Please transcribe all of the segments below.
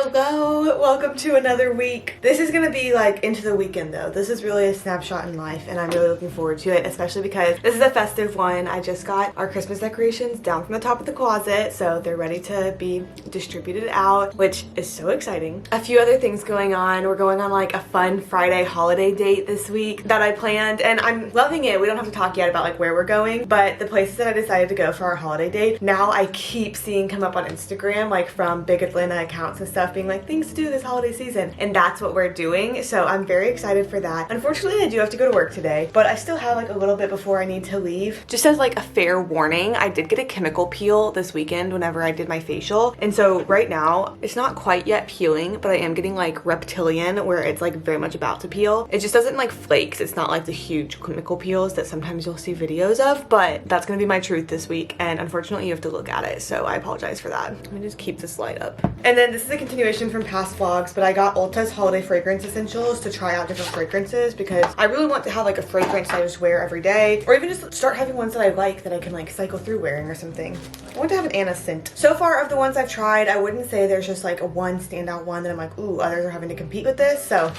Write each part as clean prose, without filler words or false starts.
Hello, welcome to another week. This is gonna be like into the weekend though. This is really a snapshot in life and I'm really looking forward to it, especially because this is a festive one. I just got our Christmas decorations down from the top of the closet, so they're ready to be distributed out, which is so exciting. A few other things going on. We're going on like a fun Friday holiday date this week that I planned and I'm loving it. We don't have to talk yet about like where we're going, but the places that I decided to go for our holiday date, now I keep seeing come up on Instagram, like from big Atlanta accounts and stuff, being like things to do this holiday season, and that's what we're doing. So I'm very excited for that. Unfortunately, I do have to go to work today, but I still have like a little bit before I need to leave. Just as like a fair warning, I did get a chemical peel this weekend whenever I did my facial, and so right now it's not quite yet peeling, but I am getting like reptilian where it's like very much about to peel. It just doesn't like flakes. It's not like the huge chemical peels that sometimes you'll see videos of, but that's gonna be my truth this week, and unfortunately you have to look at it, so I apologize for that. Let me just keep this light up. And then this is a continuation from past vlogs, but I got Ulta's holiday fragrance essentials to try out different fragrances because I really want to have like a fragrance I just wear every day, or even just start having ones that I like that I can like cycle through wearing or something. I want to have an Anna scent. So far of the ones I've tried, I wouldn't say there's just like a one standout one that I'm like, ooh, others are having to compete with this, so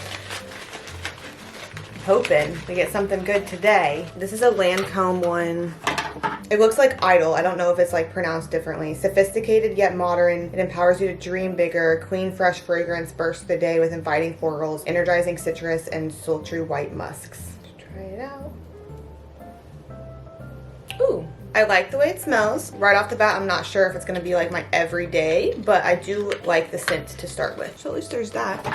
hoping we get something good today. This is a Lancome one. It looks like Idol. I don't know if it's like pronounced differently. Sophisticated yet modern. It empowers you to dream bigger. Clean, fresh fragrance bursts the day with inviting florals, energizing citrus, and sultry white musks. Let's try it out. Ooh, I like the way it smells. Right off the bat, I'm not sure if it's gonna be like my everyday, but I do like the scent to start with. So at least there's that.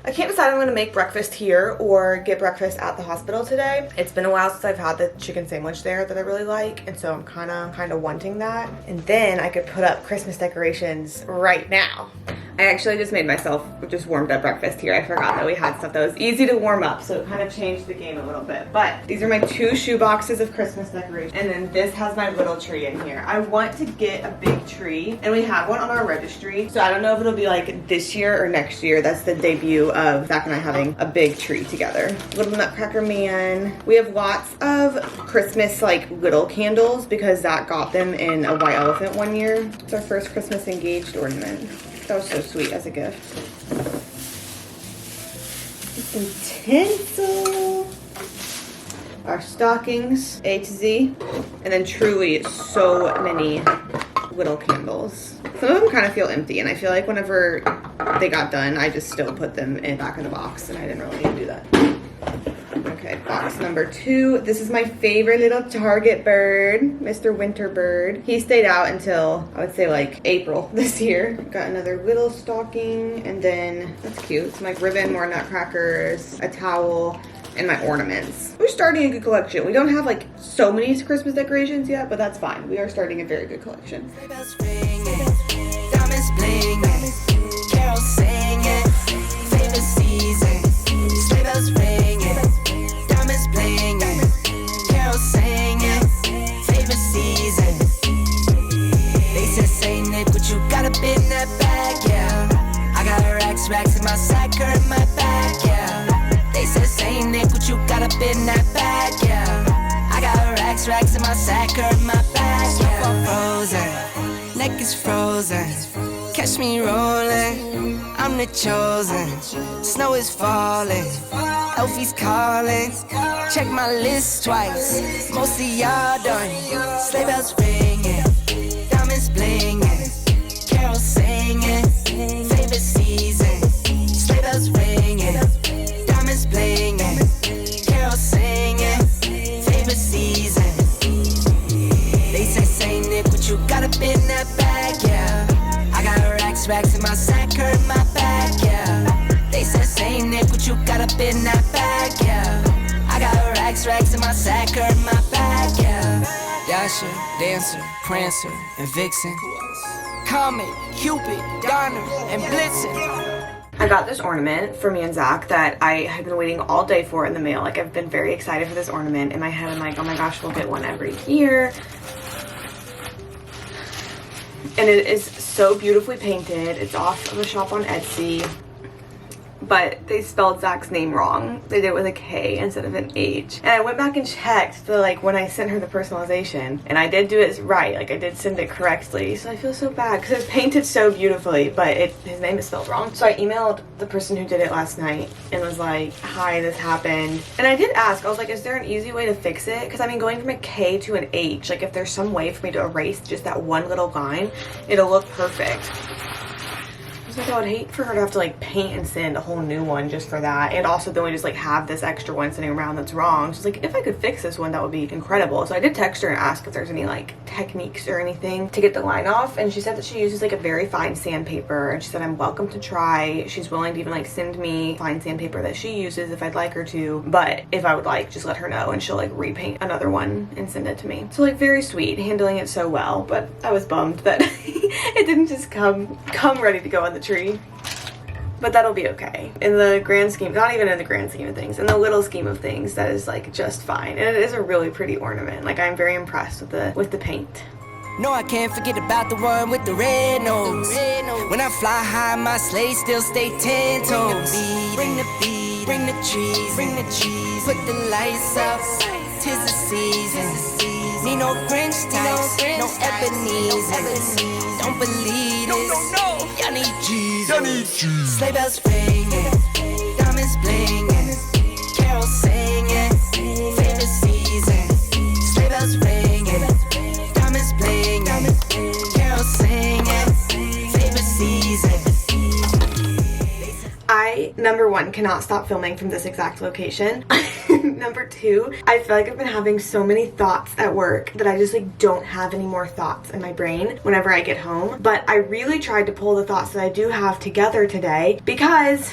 I can't decide if I'm gonna make breakfast here or get breakfast at the hospital today. It's been a while since I've had the chicken sandwich there that I really like, and so I'm kind of wanting that. And then I could put up Christmas decorations right now. I actually just made myself just warmed up breakfast here. I forgot that we had stuff that was easy to warm up, so it kind of changed the game a little bit. But these are my 2 shoe boxes of Christmas decorations, and then this has my little tree in here. I want to get a big tree, and we have one on our registry, so I don't know if it'll be like this year or next year. That's the debut of Zach and I having a big tree together. Little Nutcracker Man. We have lots of Christmas like little candles because Zach got them in a white elephant one year. It's our first Christmas engaged ornament. That was so sweet as a gift. Some tinsel. Our stockings, A to Z. And then truly so many little candles. Some of them kind of feel empty, and I feel like whenever they got done, I just still put them in back of the box, and I didn't really need to do that. Okay, box number 2. This is my favorite little Target bird, Mr. Winterbird. He stayed out until, I would say like April this year. Got another little stocking, and then, that's cute, some like ribbon, more nutcrackers, a towel, and my ornaments. We're starting a good collection. We don't have like so many Christmas decorations yet, but that's fine. We are starting a very good collection. Diamonds blingin', carols singing, favorite season. Sleigh bells ringing, diamonds blingin', carols singing, favorite season. They said, "Say Nick, what you got up in that bag?" Yeah, I got racks in my sack or in my bag. Yeah, they said, "Say Nick, what you got up in that bag?" Yeah, I got racks in my sack or in my bag. Yeah, frozen, neck is frozen. Catch me rolling, I'm the chosen. Snow is falling, Elfie's calling. Check my list twice, most of y'all done. Sleigh bells ringing, diamonds blinging, carols singing, favorite season. Sleigh bells ringing, diamonds blinging, carols singing, favorite season. They say Nick, what you got up in that bag? Yeah, I got racks in my sack or in my bag, yeah. They say Nick, what you got up in that bag, yeah. I got racks in my sack or in my bag, yeah. Dasher, Dancer, Prancer, and Vixen. Comet, Cupid, Donner, and Blitzen. I got this ornament for me and Zach that I had been waiting all day for in the mail. Like, I've been very excited for this ornament. In my head, I'm like, oh my gosh, we'll get one every year. And it is so beautifully painted. It's off of a shop on Etsy. but they spelled Zach's name wrong. They did it with a K instead of an H. And I went back and checked the, like, when I sent her the personalization, and I did do it right. Like, I did send it correctly. So I feel so bad because it's painted so beautifully, but his name is spelled wrong. So I emailed the person who did it last night and was like, hi, this happened. And I did ask, I was like, is there an easy way to fix it? Because I mean, going from a K to an H, like, if there's some way for me to erase just that one little line, it'll look perfect. I was like, I would hate for her to have to like paint and send a whole new one just for that, and also then we just like have this extra one sitting around that's wrong. She's like, if I could fix this one, that would be incredible. So I did text her and ask if there's any like techniques or anything to get the line off, and she said that she uses like a very fine sandpaper, and she said I'm welcome to try. She's willing to even like send me fine sandpaper that she uses if I'd like her to, but if I would like, just let her know and she'll like repaint another one and send it to me. So like very sweet, handling it so well, but I was bummed that it didn't just come ready to go on the tree. But that'll be okay. In the grand scheme, not even in the grand scheme of things, in the little scheme of things, that is like just fine. And it is a really pretty ornament. Like, I'm very impressed with the paint. No, I can't forget about the one with the red nose. When I fly high, my sleigh still stay 10 toes. Bring the beat, bring the trees, bring the cheese. Put the lights up, 'tis the season. Need no Grinch types, no Ebenezer. Don't believe this, y'all need Jesus. Sleigh bells ringing, diamonds blinging, carols singing, favorite season. Sleigh bells ringing, diamonds blinging, carols singing, favorite season. I, number one, cannot stop filming from this exact location. Number two, I feel like I've been having so many thoughts at work that I just like don't have any more thoughts in my brain whenever I get home. But I really tried to pull the thoughts that I do have together today, because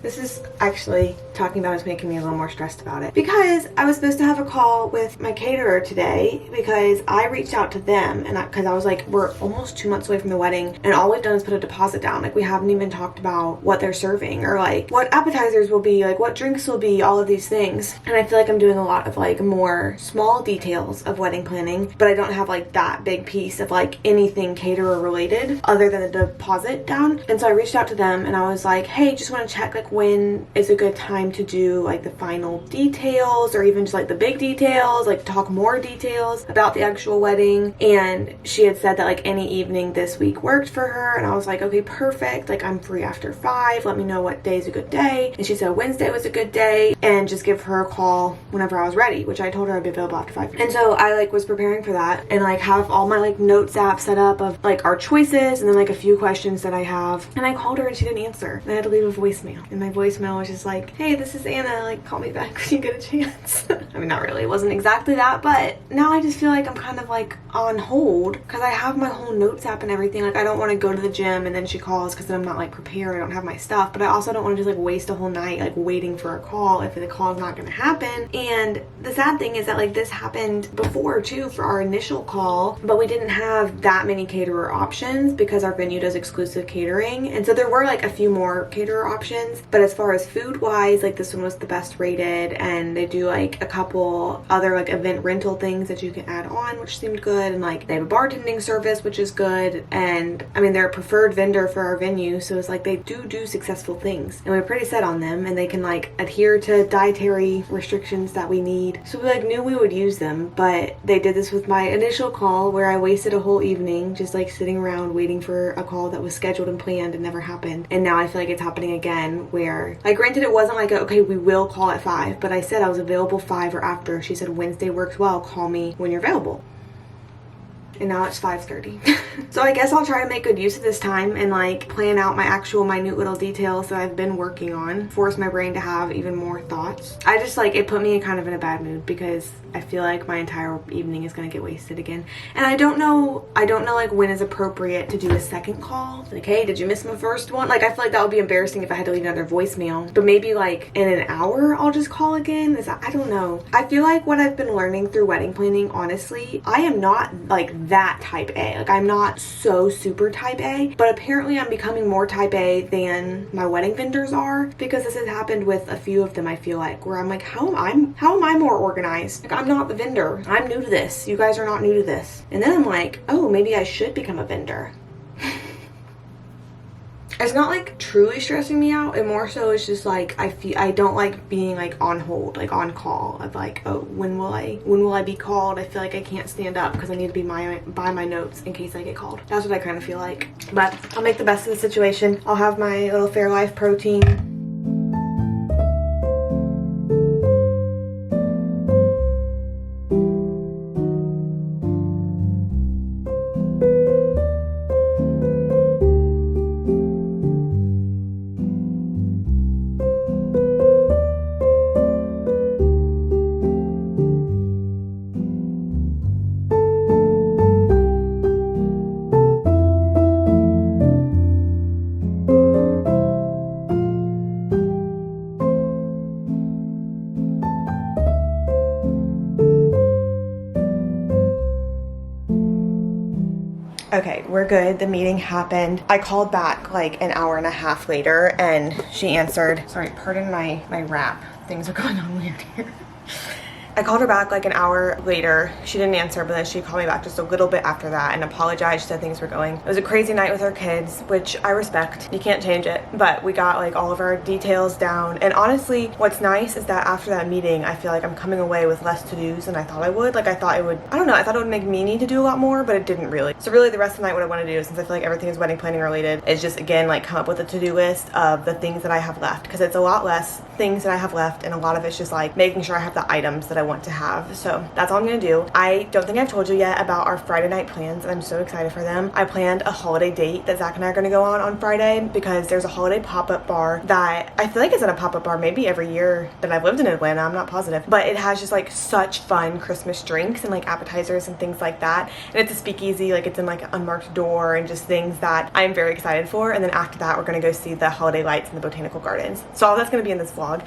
this is actually, talking about is making me a little more stressed about it, because I was supposed to have a call with my caterer today, because I reached out to them, and because I was like, we're almost 2 months away from the wedding and all we've done is put a deposit down. Like, we haven't even talked about what they're serving or like what appetizers will be, like what drinks will be, all of these things. And I feel like I'm doing a lot of like more small details of wedding planning, but I don't have like that big piece of like anything caterer related other than the deposit down. And so I reached out to them and I was like, hey, just want to check like when is a good time to do like the final details, or even just like the big details, like talk more details about the actual wedding. And she had said that like any evening this week worked for her, and I was like, okay, perfect, like I'm free after 5, let me know what day is a good day. And she said Wednesday was a good day, and just give her a call whenever I was ready, which I told her I'd be available after 5. And so I like was preparing for that and like have all my like notes app set up of like our choices and then like a few questions that I have. And I called her and she didn't answer, and I had to leave a voicemail, and my voicemail was just like, hey, this is Anna, like call me back when you get a chance. I mean, not really, it wasn't exactly that, but now I just feel like I'm kind of like on hold because I have my whole notes app and everything. Like, I don't want to go to the gym and then she calls because then I'm not like prepared, I don't have my stuff, but I also don't want to just like waste a whole night like waiting for a call if the call is not going to happen. And the sad thing is that like this happened before too for our initial call, but we didn't have that many caterer options because our venue does exclusive catering, and so there were like a few more caterer options. But as far as food wise, like this one was the best rated, and they do like a couple other like event rental things that you can add on, which seemed good, and like they have a bartending service, which is good. And I mean, they're a preferred vendor for our venue, so it's like they do successful things, and we're pretty set on them, and they can like adhere to dietary restrictions that we need. So we like knew we would use them, but they did this with my initial call where I wasted a whole evening just like sitting around waiting for a call that was scheduled and planned and never happened. And now I feel like it's happening again, where like granted it wasn't like okay, we will call at 5, but I said I was available 5 or after. She said Wednesday works well, call me when you're available. And now it's 5:30. So I guess I'll try to make good use of this time and like plan out my actual minute little details that I've been working on, force my brain to have even more thoughts. I just like, it put me kind of in a bad mood because I feel like my entire evening is gonna get wasted again. And I don't know like when is appropriate to do a second call. Like, hey, did you miss my first one? Like, I feel like that would be embarrassing if I had to leave another voicemail. But maybe like in an hour I'll just call again. I don't know. I feel like what I've been learning through wedding planning, honestly, I am not like that type A. Like, I'm not so super type A, but apparently I'm becoming more type A than my wedding vendors are, because this has happened with a few of them, I feel like, where I'm like, how am I more organized? Like, I'm not the vendor. I'm new to this. You guys are not new to this. And then I'm like, oh, maybe I should become a vendor. it's not like truly stressing me out. It more so is just like I don't like being like on hold, like on call of like, oh, when will I be called? I feel like I can't stand up because I need to be by my notes in case I get called. That's what I kind of feel like. But I'll make the best of the situation. I'll have my little Fairlife protein. Okay, we're good. The meeting happened. I called back like an hour and a half later and she answered. Sorry, pardon my rap. Things are going on weird here. I called her back like an hour later. She didn't answer, but then she called me back just a little bit after that and apologized. She said things were going. It was a crazy night with her kids, which I respect. You can't change it. But we got like all of our details down. And honestly, what's nice is that after that meeting, I feel like I'm coming away with less to-dos than I thought I would. Like I thought it would, I don't know, I thought it would make me need to do a lot more, but it didn't really. So really the rest of the night, what I want to do, since I feel like everything is wedding planning related, is just again like come up with a to-do list of the things that I have left. Because it's a lot less things that I have left and a lot of it's just like making sure I have the items that I want to have. So that's all I'm gonna do. I don't think I've told you yet about our Friday night plans and I'm so excited for them. I planned a holiday date that Zach and I are gonna go on Friday because there's a holiday pop-up bar that I feel like is in a pop-up bar maybe every year that I've lived in Atlanta. I'm not positive, but it has just like such fun Christmas drinks and like appetizers and things like that. And it's a speakeasy, like it's in like an unmarked door and just things that I'm very excited for. And then after that, we're gonna go see the holiday lights in the botanical gardens. So all that's gonna be in this vlog.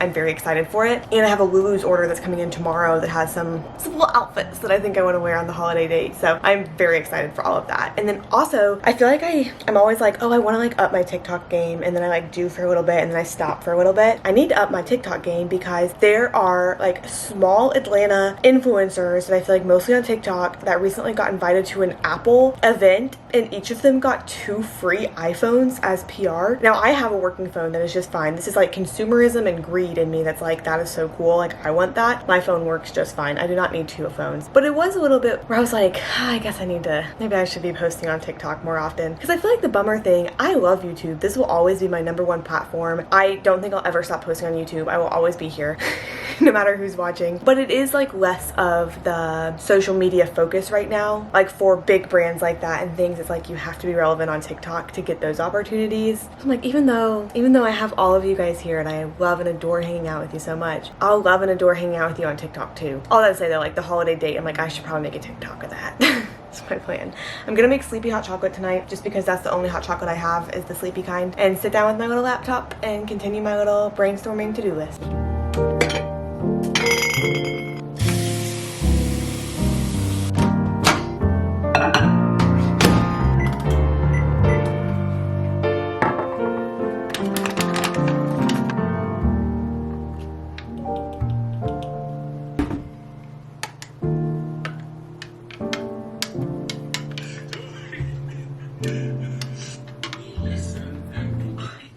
I'm very excited for it. And I have a Lulus order that's coming in tomorrow that has some little outfits that I think I want to wear on the holiday date. So I'm very excited for all of that. And then also, I feel like I'm always like, oh, I want to like up my TikTok game. And then I like do for a little bit and then I stop for a little bit. I need to up my TikTok game because there are like small Atlanta influencers that I feel like mostly on TikTok that recently got invited to an Apple event and each of them got 2 free iPhones as PR. Now I have a working phone that is just fine. This is like consumerism and greed in me that's like, that is so cool. Like I want that. My phone works just fine. I do not need 2 phones. But it was a little bit where I was like, I guess maybe I should be posting on TikTok more often. Because I feel like the bummer thing, I love YouTube. This will always be my #1 platform. I don't think I'll ever stop posting on YouTube. I will always be here. No matter who's watching. But it is like less of the social media focus right now. Like for big brands like that and things, it's like you have to be relevant on TikTok to get those opportunities. So I'm like, even though I have all of you guys here and I love and adore hanging out with you so much, I'll love and adore hanging out with you on TikTok too. All that to say though, like the holiday date, I'm like, I should probably make a TikTok of that. That's my plan. I'm gonna make sleepy hot chocolate tonight just because that's the only hot chocolate I have is the sleepy kind, and sit down with my little laptop and continue my little brainstorming to-do list.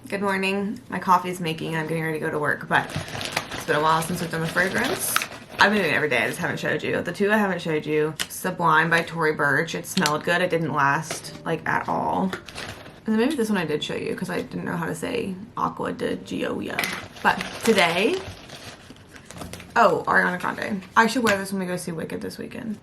Good morning. My coffee is making and I'm getting ready to go to work, but it's been a while since I've done the fragrance. I've been doing it every day, I just haven't showed you. The 2 I haven't showed you, Sublime by Tory Burch. It smelled good. It didn't last like at all. And then maybe this one I did show you because I didn't know how to say Aqua de Gioia. But today, oh, Ariana Grande. I should wear this when we go see Wicked this weekend.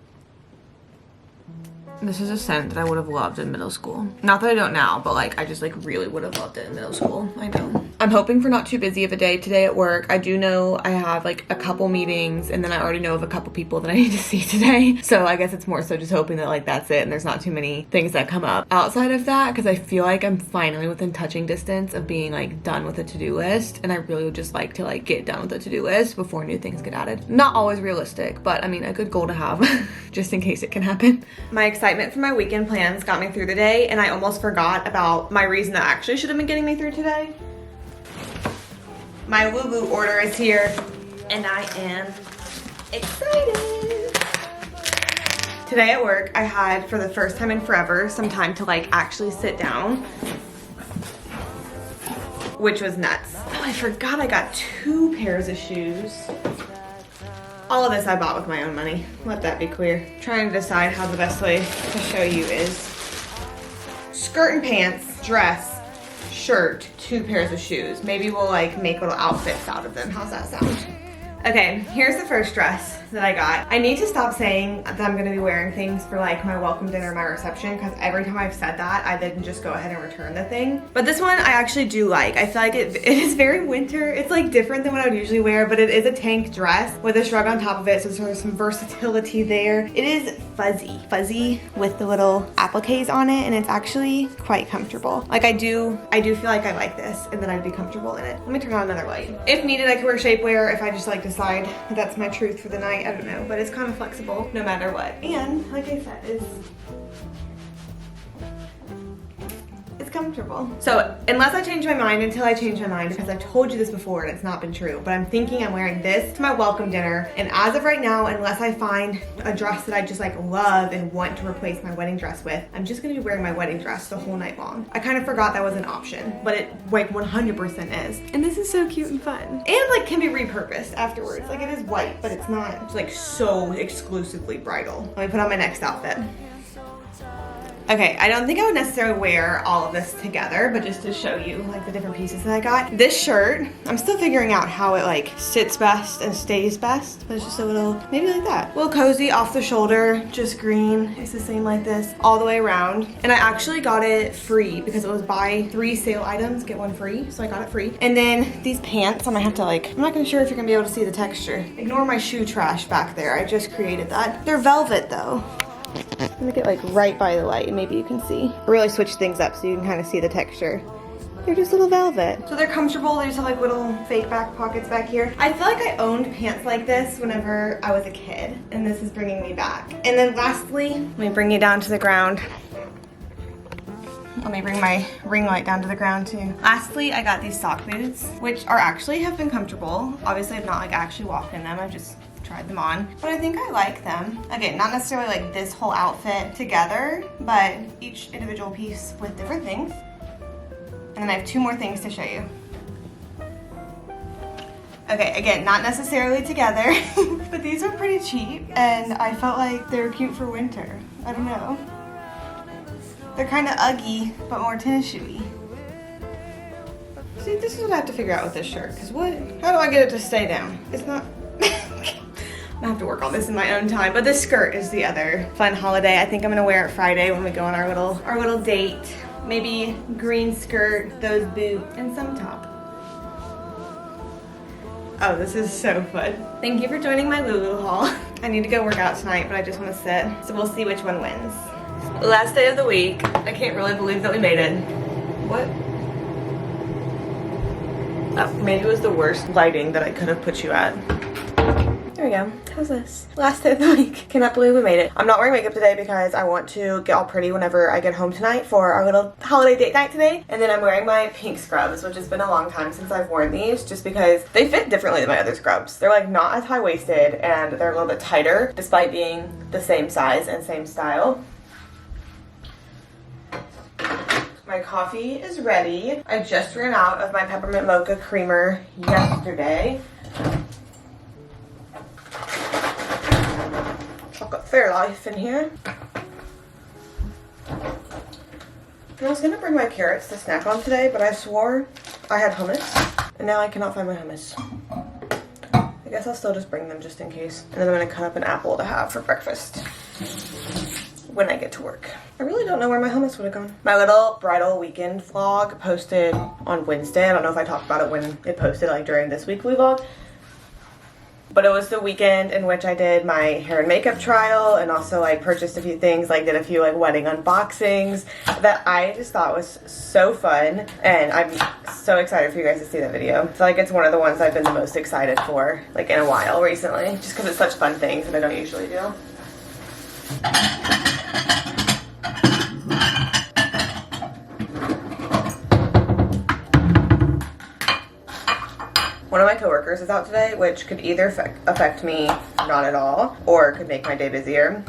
This is a scent that I would have loved in middle school. Not that I don't now, but like I just like really would have loved it in middle school. I know. I'm hoping for not too busy of a day today at work. I do know I have like a couple meetings and then I already know of a couple people that I need to see today. So I guess it's more so just hoping that like that's it and there's not too many things that come up outside of that, because I feel like I'm finally within touching distance of being like done with a to-do list, and I really would just like to like get done with the to-do list before new things get added. Not always realistic, but I mean a good goal to have just in case it can happen. My excitement for my weekend plans got me through the day, and I almost forgot about my reason that actually should have been getting me through today. My woo-woo order is here, and I am excited. Today at work, I had, for the first time in forever, some time to like actually sit down which was nuts. Oh, I forgot I got 2 pairs of shoes. All of this I bought with my own money. Let that be clear. Trying to decide how the best way to show you is skirt and pants, dress, shirt, 2 pairs of shoes. Maybe we'll like make little outfits out of them. How's that sound? Okay, here's the first dress that I got. I need to stop saying that I'm gonna be wearing things for like my welcome dinner, my reception, because every time I've said that, I then just go ahead and return the thing. But this one I actually do like. I feel like it is very winter. It's like different than what I would usually wear, but it is a tank dress with a shrug on top of it, so there's some versatility there. It is fuzzy with the little appliques on it, and it's actually quite comfortable. Like I do feel like I like this, and then I'd be comfortable in it. Let me turn on another light. If needed, I could wear shapewear if I just like decide that's my truth for the night. I don't know, but it's kind of flexible no matter what. And like I said, it's comfortable. So unless I change my mind, until I change my mind, because I've told you this before and it's not been true, but I'm thinking I'm wearing this to my welcome dinner. And as of right now, unless I find a dress that I just like love and want to replace my wedding dress with, I'm just gonna be wearing my wedding dress the whole night long. I kind of forgot that was an option, but it like 100% is. And this is so cute and fun. And like can be repurposed afterwards. Like it is white, but it's not like so exclusively bridal. Let me put on my next outfit. Okay, I don't think I would necessarily wear all of this together, but just to show you like the different pieces that I got. This shirt, I'm still figuring out how it like sits best and stays best, but it's just a little, maybe like that. A little cozy off the shoulder, just green. It's the same like this all the way around. And I actually got it free because it was buy 3 sale items, get 1 free. So I got it free. And then these pants, I might have to like, I'm not gonna sure if you're gonna be able to see the texture. Ignore my shoe trash back there. I just created that. They're velvet though. I'm gonna get like right by the light, maybe you can see. I really switch things up so you can kind of see the texture. They're just little velvet. So they're comfortable, they just have like little fake back pockets back here. I feel like I owned pants like this whenever I was a kid, and this is bringing me back. And then lastly, let me bring you down to the ground. Let me bring my ring light down to the ground too. Lastly, I got these sock boots, which are actually have been comfortable. Obviously, I've not like actually walked in them, I've just tried them on, but I think I like them. Again, not necessarily like this whole outfit together, but each individual piece with different things. And then I have 2 more things to show you. Okay, again, not necessarily together, but these are pretty cheap, and I felt like they were cute for winter. I don't know. They're kind of Uggy, but more tennis shoey. See, this is what I have to figure out with this shirt, because how do I get it to stay down? It's not, I have to work on this in my own time, but this skirt is the other fun holiday. I think I'm gonna wear it Friday when we go on our little date. Maybe green skirt, those boots, and some top. Oh, this is so fun. Thank you for joining my Lulu haul. I need to go work out tonight, but I just want to sit, so we'll see which one wins. Last day of the week. I can't really believe that we made it. What? Oh, maybe it was the worst lighting that I could have put you at. There we go. How's this? Last day of the week. Cannot believe we made it. I'm not wearing makeup today because I want to get all pretty whenever I get home tonight for our little holiday date night today. And then I'm wearing my pink scrubs, which has been a long time since I've worn these, just because they fit differently than my other scrubs. They're like not as high-waisted and they're a little bit tighter despite being the same size and same style. My coffee is ready. I just ran out of my peppermint mocha creamer yesterday. I've got Fairlife in here. And I was gonna bring my carrots to snack on today, but I swore I had hummus, and now I cannot find my hummus. I guess I'll still just bring them just in case. And then I'm gonna cut up an apple to have for breakfast when I get to work. I really don't know where my hummus would have gone. My little bridal weekend vlog posted on Wednesday. I don't know if I talked about it when it posted, like during this weekly vlog. But it was the weekend in which I did my hair and makeup trial and also like purchased a few things, like did a few like wedding unboxings that I just thought was so fun. And I'm so excited for you guys to see that video. I feel like it's one of the ones I've been the most excited for like in a while recently, just because it's such fun things that I don't usually do. One of my coworkers is out today, which could either affect me not at all, or could make my day busier.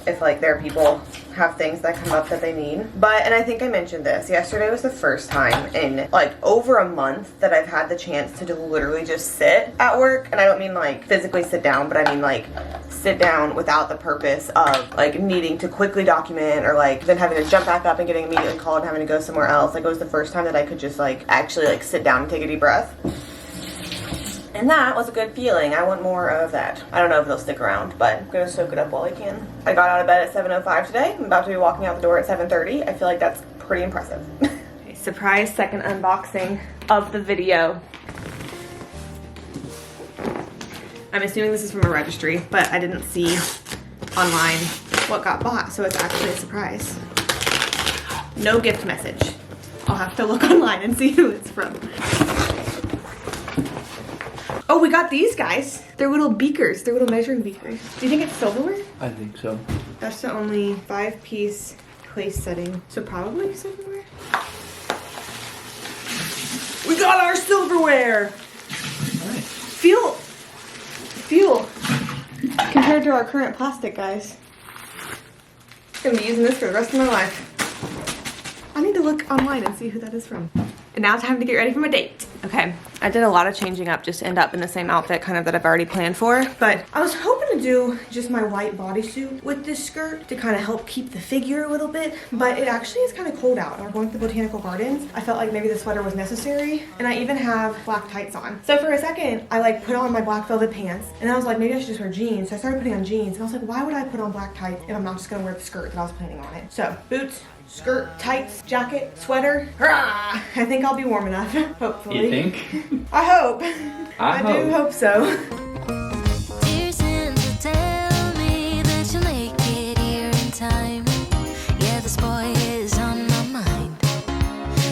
if like there are people have things that come up that they need. But, and I think I mentioned this, yesterday was the first time in like over a month that I've had the chance to literally just sit at work. And I don't mean like physically sit down, but I mean like sit down without the purpose of like needing to quickly document or like then having to jump back up and getting immediately called and having to go somewhere else. Like it was the first time that I could just like actually like sit down and take a deep breath. And that was a good feeling. I want more of that. I don't know if they'll stick around, but I'm gonna soak it up while I can. I got out of bed at 7:05 today. I'm about to be walking out the door at 7:30. I feel like that's pretty impressive. Okay, surprise second unboxing of the video. I'm assuming this is from a registry, but I didn't see online what got bought, so it's actually a surprise. No gift message. I'll have to look online and see who it's from. Oh, we got these guys. They're little beakers. They're little measuring beakers. Do you think it's silverware? I think so. That's the only 5-piece place setting. So probably silverware. We got our silverware. Nice. Fuel. Compared to our current plastic, guys. I'm gonna be using this for the rest of my life. I need to look online and see who that is from. And now time to get ready for my date. Okay, I did a lot of changing up just to end up in the same outfit kind of that I've already planned for. But I was hoping to do just my white bodysuit with this skirt to kind of help keep the figure a little bit. But it actually is kind of cold out. We're going to the botanical gardens. I felt like maybe the sweater was necessary. And I even have black tights on. So for a second, I like put on my black velvet pants. And I was like, maybe I should just wear jeans. So I started putting on jeans. And I was like, why would I put on black tights if I'm not just gonna wear the skirt that I was planning on it? So boots, skirt, tights, jacket, sweater. Hurrah! I think I'll be warm enough, hopefully. You think? I hope. I do hope so. Dear Santa, tell me that you'll make it here in time. Yeah, this boy is on my mind.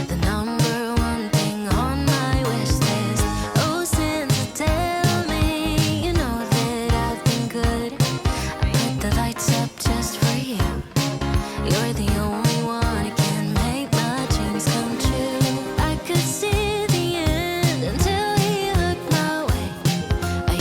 The number one thing on my wish list. Oh, Santa, tell me you know that I've been good. I put the lights up just for you. You're the only one who can make my dreams come true. I could see the end until he looked my way. I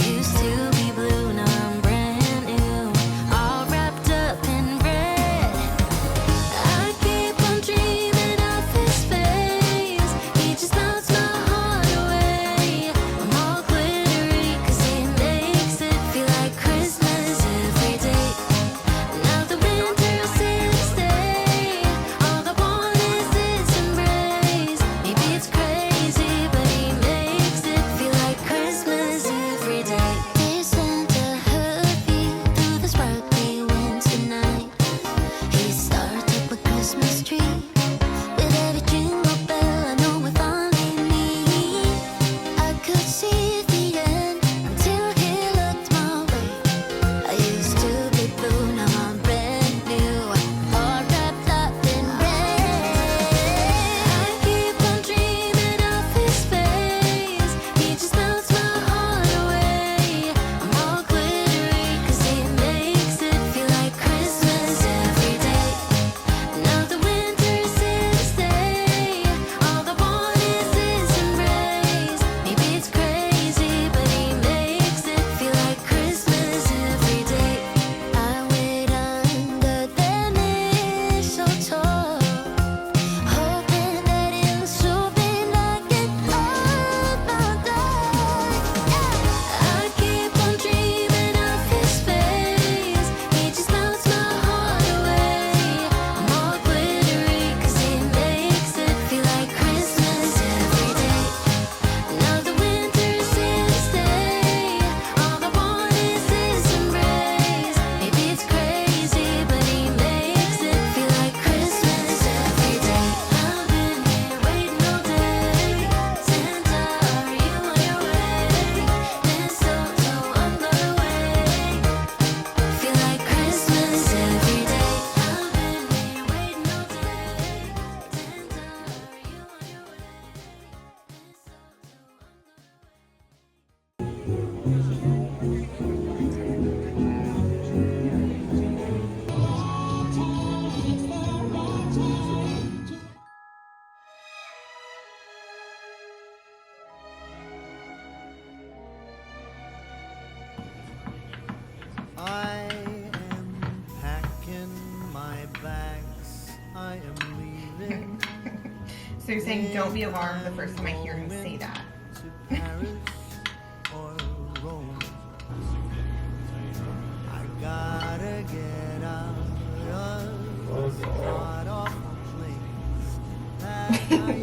So you're saying don't be alarmed the first time I hear him say that.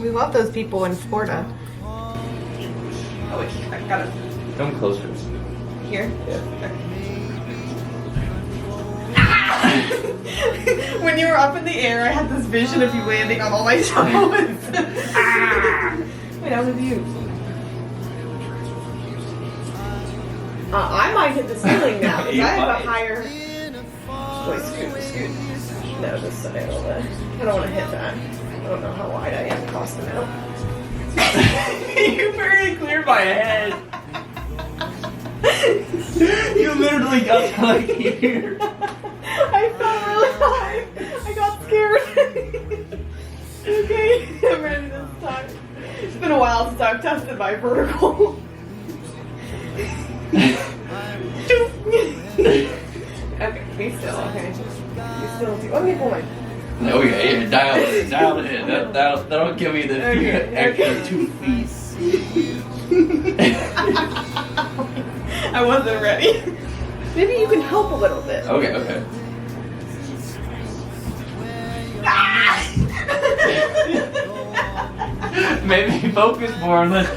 We love those people in Florida. Oh wait, I gotta Come closer. here. Yeah. When you were up in the air, I had this vision of you landing on all my toes. Wait, that was you. I might hit the ceiling now because I have a higher. Wait, scoot. No, this side. I don't want to hit that. I don't know how wide I am across the middle. You barely cleared my head. You literally got to like here. I fell really high. I got scared. Okay, I'm ready this time. It's been a while since I've tested my vertical. Okay, be still, okay. Be still. Okay, pull my. Okay, dial it in. That'll give me the extra 2 feet. I wasn't ready. Maybe you can help a little bit. Okay. Maybe focus more on this.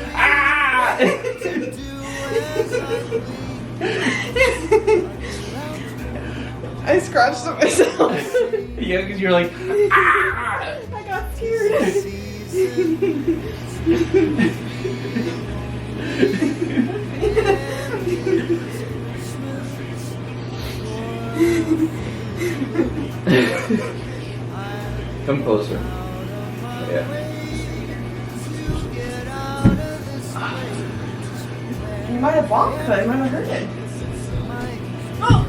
I scratched it myself. Yeah, because you're like. I got scared. Come closer. Yeah. You might have bonked, but it might have hurt it. Oh!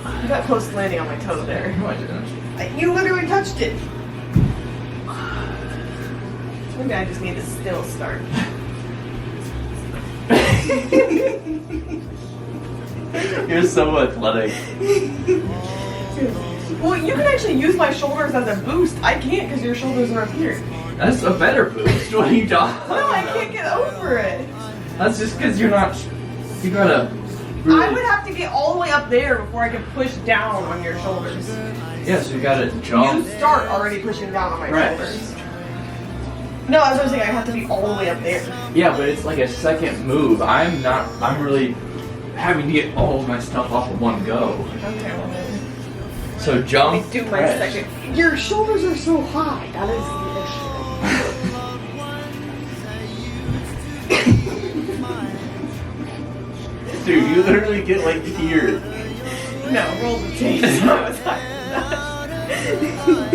I got close to landing on my toe there. No, I didn't. You literally touched it. Maybe I just need to still start. You're so athletic. Well, you can actually use my shoulders as a boost. I can't because your shoulders are up here. That's a better boost. What are you talking No, I about? can't get over it. That's just because you're not. You gotta. Really, I would have to get all the way up there before I could push down on your shoulders. Yeah, so you gotta jump. You start already pushing down on my Right. shoulders. No, as I was saying, I have to be all the way up there. Yeah, but it's like a second move. I'm really having to get all of my stuff off of one go. Okay, well then. So jump. Do my press. second. Your shoulders are so high. That is Dude, you literally get like here. the issue. No, roll the tape. So I was higher than that.